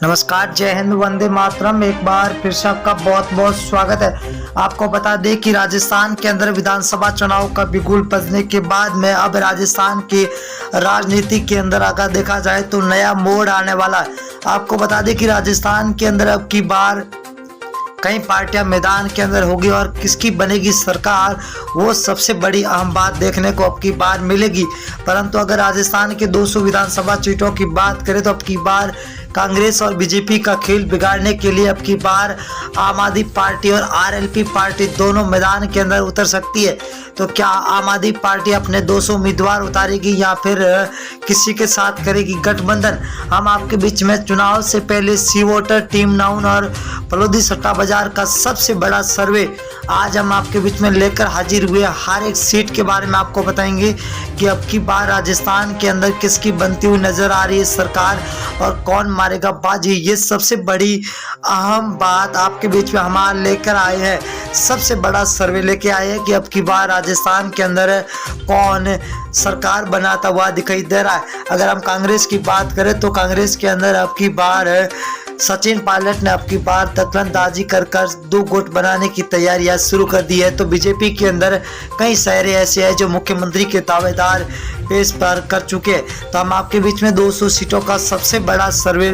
नमस्कार, जय हिंद, वंदे मातरम। एक बार फिर से आपका बहुत बहुत स्वागत है। आपको बता दें कि राजस्थान के अंदर विधानसभा चुनाव का बिगुल बजने के बाद में अब राजस्थान की राजनीति के अंदर अगर देखा जाए तो नया मोड़ आने वाला है। आपको बता दें कि राजस्थान के अंदर अब की बार कई पार्टियां मैदान के अंदर होगी और किसकी बनेगी सरकार, वो सबसे बड़ी अहम बात देखने को अब की बार मिलेगी। परंतु अगर राजस्थान के 200 विधानसभा सीटों की बात करें तो अब की बार कांग्रेस और बीजेपी का खेल बिगाड़ने के लिए अब की बार आम आदमी पार्टी और आरएलपी पार्टी दोनों मैदान के अंदर उतर सकती है। तो क्या आम आदमी पार्टी अपने 200 उम्मीदवार उतारेगी या फिर किसी के साथ करेगी गठबंधन? हम आपके बीच में चुनाव से पहले सी वोटर, टीम नाउन और फलोदी सट्टा बाजार का सबसे बड़ा सर्वे आज हम आपके बीच में लेकर हाजिर हुए। हर एक सीट के बारे में आपको बताएंगे कि अब की बार राजस्थान के अंदर किसकी बनती हुई नजर आ रही है सरकार और कौन मारेगा बाजी। ये सबसे बड़ी अहम बात आपके बीच में हम लेकर आए हैं। सबसे बड़ा सर्वे लेके आए हैं कि अब की बार राजस्थान के अंदर कौन सरकार बनाता हुआ दिखाई दे रहा है। अगर हम कांग्रेस की बात करें तो कांग्रेस के अंदर अब की बार सचिन पायलट ने अब की बार दखलंदाजी कर 2 गुट बनाने की तैयारियां शुरू कर दी है। तो बीजेपी के अंदर कई शहर ऐसे हैं जो मुख्यमंत्री के दावेदार पेश पर कर चुके हैं। तो हम आपके बीच में 200 सीटों का सबसे बड़ा सर्वे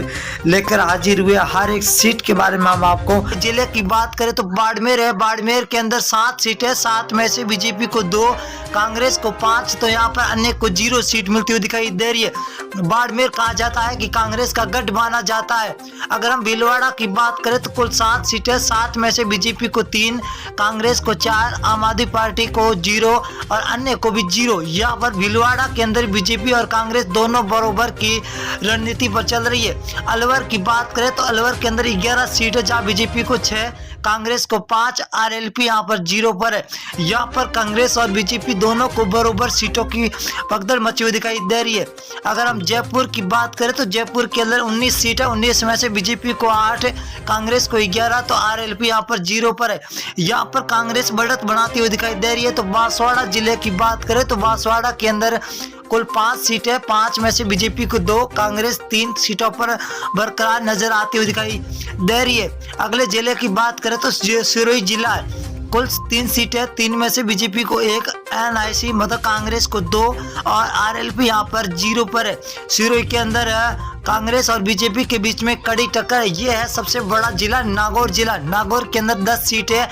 लेकर हाजिर हुए। हर एक सीट के बारे में हम आपको, जिले की बात करें तो बाड़मेर है। बाड़मेर के अंदर 7 सीटें, 7 में से बीजेपी को 2, कांग्रेस को 5, तो यहाँ पर अन्य को 0 सीट मिलती हुई दिखाई दे रही है। बाड़मेर कहा जाता है कि कांग्रेस का गढ़ माना जाता है। अगर हम भीलवाड़ा की बात करें तो कुल 7 सीटें, 7 में से बीजेपी को 3, कांग्रेस को 4, आम आदमी पार्टी को 0 और अन्य को भी 0। यहाँ पर भीलवाड़ा के अंदर बीजेपी और कांग्रेस दोनों बराबर की रणनीति पर चल रही है। अलवर की बात करें तो अलवर के अंदर 11 सीटें, जहां बीजेपी को 6, कांग्रेस को 5, आरएलपी यहाँ पर 0 पर है। यहाँ पर कांग्रेस और बीजेपी दोनों को बराबर सीटों की भगदड़ मची हुई दिखाई दे रही है। अगर हम जयपुर की बात करें तो जयपुर के अंदर 19 सीटें, 19 में से बीजेपी को 8, कांग्रेस को 11, तो आरएलपी यहाँ पर 0 पर है। यहाँ पर कांग्रेस बढ़त बनाती हुई दिखाई दे रही है। तो बांसवाड़ा जिले की बात करें तो बांसवाड़ा के अंदर कुल 5 सीटें, 5 में से बीजेपी को 2, कांग्रेस 3 सीटों पर बरकरार नजर आती हुई दिखाई दे रही है। अगले जिले की बात करें तो सिरोही जिला है। कुल 3 सीटें, 3 में से बीजेपी को 1, एनआईसी मतलब कांग्रेस को 2 और आरएलपी यहाँ पर 0 पर है। सिरोही के अंदर कांग्रेस और बीजेपी के बीच में कड़ी टक्कर है। ये है सबसे बड़ा जिला नागौर जिला। नागौर के अंदर 10 सीटें,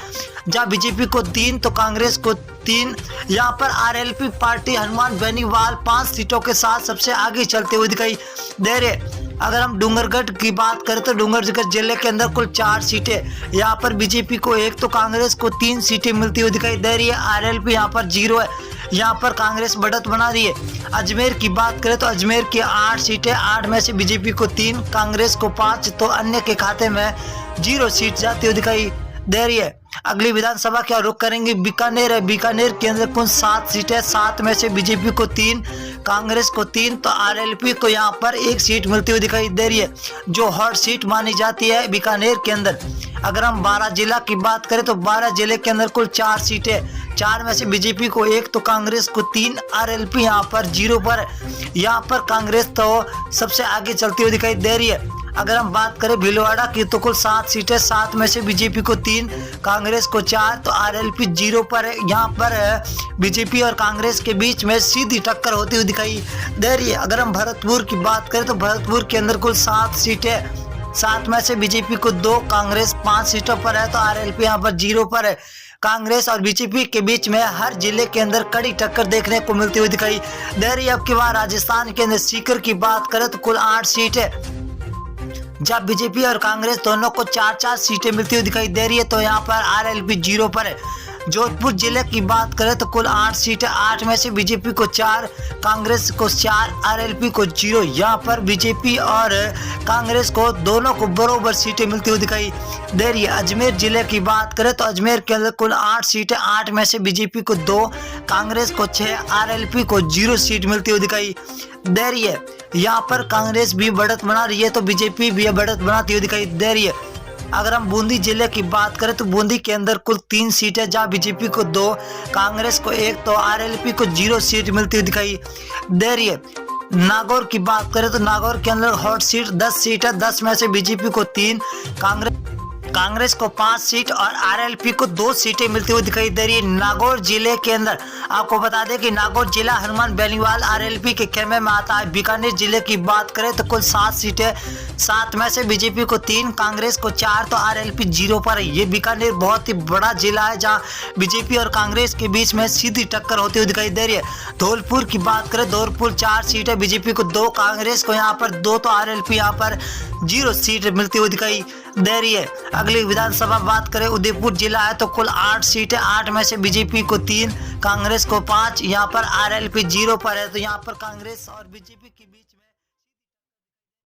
जहाँ बीजेपी को 3 तो कांग्रेस को 3। यहाँ पर आरएलपी पार्टी हनुमान बेनीवाल 5 सीटों के साथ सबसे आगे चलते हुए दिखाई दे रहे। अगर हम डूंगरगढ़ की बात करें तो डूंगरगढ़ जिले के अंदर कुल 4 सीटें, यहाँ पर बीजेपी को 1 तो कांग्रेस को 3 सीटें मिलती हुई दिखाई दे रही है। आरएलपी यहाँ पर 0 है। यहाँ पर कांग्रेस बढ़त बना रही है। अजमेर की बात करें तो अजमेर की 8 सीटें, 8 में से बीजेपी को 3, कांग्रेस को 5, तो अन्य के खाते में 0 सीट जाती हुई दिखाई दे रही है। अगली विधानसभा क्या रुख करेंगे? बीकानेर है। बीकानेर के अंदर कुल 7 सीटें, 7 में से बीजेपी को 3, कांग्रेस को 3, तो आरएलपी को यहाँ पर 1 सीट मिलती हुई दिखाई दे रही है, जो हॉट सीट मानी जाती है बीकानेर के अंदर। अगर हम 12 जिला की बात करें तो 12 जिले के अंदर कुल 4 सीटें, 4 में से बीजेपी को 1 तो कांग्रेस को 3, आरएलपी यहाँ पर 0 पर है। यहाँ पर कांग्रेस तो सबसे आगे चलती हुई दिखाई दे रही है। अगर हम बात करें भीलवाड़ा की तो कुल 7 सीटें, 7 में से बीजेपी को 3, कांग्रेस को 4, तो आरएलपी 0 पर है। यहाँ पर बीजेपी और कांग्रेस के बीच में सीधी टक्कर होती हुई दिखाई दे रही है। अगर हम भरतपुर की बात करें तो भरतपुर के अंदर कुल 7 सीटें, 7 में से बीजेपी को 2, कांग्रेस 5 सीटों पर है, तो आरएलपी यहाँ पर 0 पर है। कांग्रेस और बीजेपी के बीच में हर जिले के अंदर कड़ी टक्कर देखने को मिलती हुई दिखाई दे रही है। अब की बार राजस्थान के अंदर सीकर की बात करें तो कुल 8 सीटें, जब बीजेपी और कांग्रेस दोनों को 4-4 सीटें मिलती हुई दिखाई दे रही है, तो यहाँ पर आरएलपी 0 पर है। जोधपुर जिले की बात करें तो कुल 8 सीटें, 8 में से बीजेपी को 4, कांग्रेस को 4, आरएलपी को 0। यहाँ पर बीजेपी और कांग्रेस को दोनों को बराबर सीटें मिलती हुई दिखाई दे रही है। अजमेर जिले की बात करें तो अजमेर के अंदर कुल 8 सीटें, 8 में से बीजेपी को 2, कांग्रेस को 6, आरएलपी को 0 सीट मिलती हुई दिखाई दे रही है। यहाँ पर कांग्रेस भी बढ़त बना रही है तो बीजेपी भी बढ़त बनाती हुई दिखाई दे रही है। अगर हम बूंदी जिले की बात करें तो बूंदी के अंदर कुल 3 सीटें, जहां बीजेपी को 2, कांग्रेस को 1 तो आरएलपी को 0 सीट मिलती हुई दिखाई दे रही है। नागौर की बात करें तो नागौर के अंदर हॉट सीट 10 सीट है। 10 में से बीजेपी को 3, कांग्रेस को 5 सीट और आरएलपी को 2 सीटें मिलती हुई दिखाई दे रही है। नागौर जिले के अंदर आपको बता दें कि नागौर जिला हनुमान बेनीवाल आरएलपी के खेमे में आता है। बीकानेर जिले की बात करें तो कुल 7 सीटें, 7 में से बीजेपी को 3, कांग्रेस को 4 तो आरएलपी 0 पर है। ये बीकानेर बहुत ही बड़ा जिला है जहां बीजेपी और कांग्रेस के बीच में सीधी टक्कर होती हुई दिखाई दे रही है। धौलपुर की बात करें, धौलपुर 4 सीटें, बीजेपी को 2, कांग्रेस को यहाँ पर 2 तो आरएलपी यहाँ पर 0 सीट मिलती हुई दिखाई दे रही है। अगली विधानसभा बात करें, उदयपुर जिला है तो कुल 8 सीटें, 8 में से बीजेपी को 3, कांग्रेस को 5, यहाँ पर आरएलपी 0 पर है। तो यहाँ पर कांग्रेस और बीजेपी के बीच में